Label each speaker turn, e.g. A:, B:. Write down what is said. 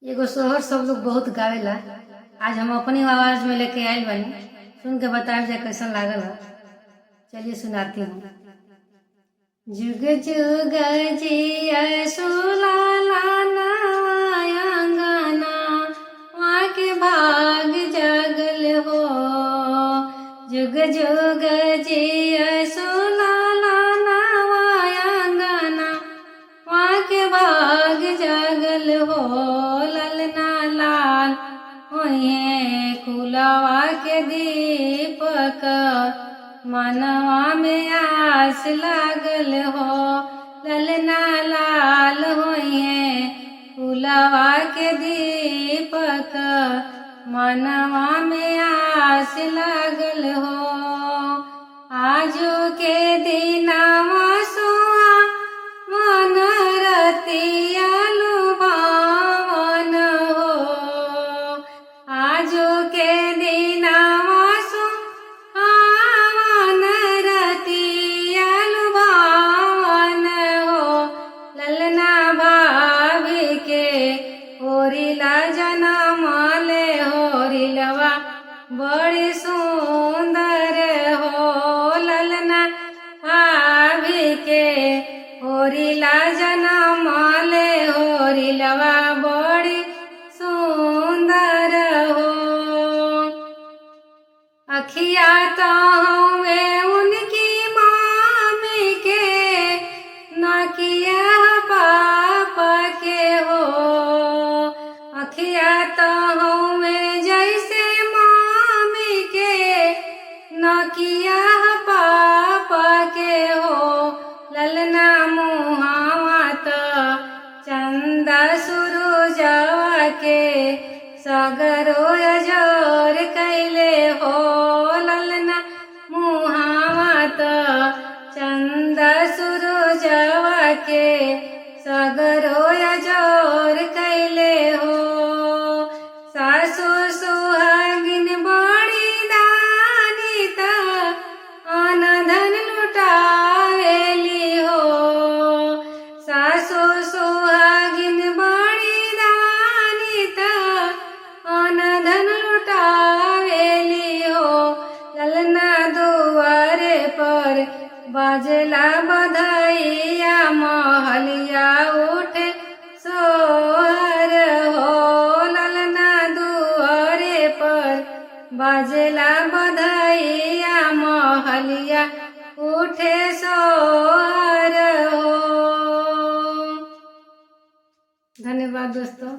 A: एगो सोहर सब लोग बहुत गावेला। आज हम अपनी आवाज में लेके आयल बानी, सुन के बताएब जे कैसन लागल है। चलिए सुनाती हूँ। जुग जुग जिया सुलाला अंगना, वहाँ के भाग जागल हो। जुग जुग जिया सुलाला अंगना, वहाँ के भाग जागल हो। ललना लाल होइए कुलवा के दीपक, मनवा में आस लागल हो। ललना लाल होइए कुलवा के दीपक, मनवा में आस लागल हो। आजो के दिनवा सोआ मन रतिया लुभावन हो। आजो के दिनवा सुहावन रतिया लुभावन हो। ललना भाभी के होरिला जनम ले होरिलवा बड़ी सुंदर हो। ललना भाभी के होरिला जनम ले होरिलवा बड़ी सुंदर हो। अखिया तो हमें उनकी मामी के, नकिया पापा के हो। अखिया तो हमें जैसे मामी के, नकिया पापा के हो। ललना मुहावा तो चंदा सुरुजवा के, सगरो अजोर कैले हो। ललना मुहावा तो चंदा सुरुजवा के, सगरो अजोर कैले हो। सासु सुहागिन बड़ी दानी त अनधन लुटावेली हो। सासु सुहागिन बड़ी दानी त अनधन लुटावेली हो। ललना दुआरे पर बाजला बधाइया, महलिया उठे सोहर हो। ललना दुआरे पर बाजला बधाइया, महलिया उठे सोहर हो। धन्यवाद दोस्तों।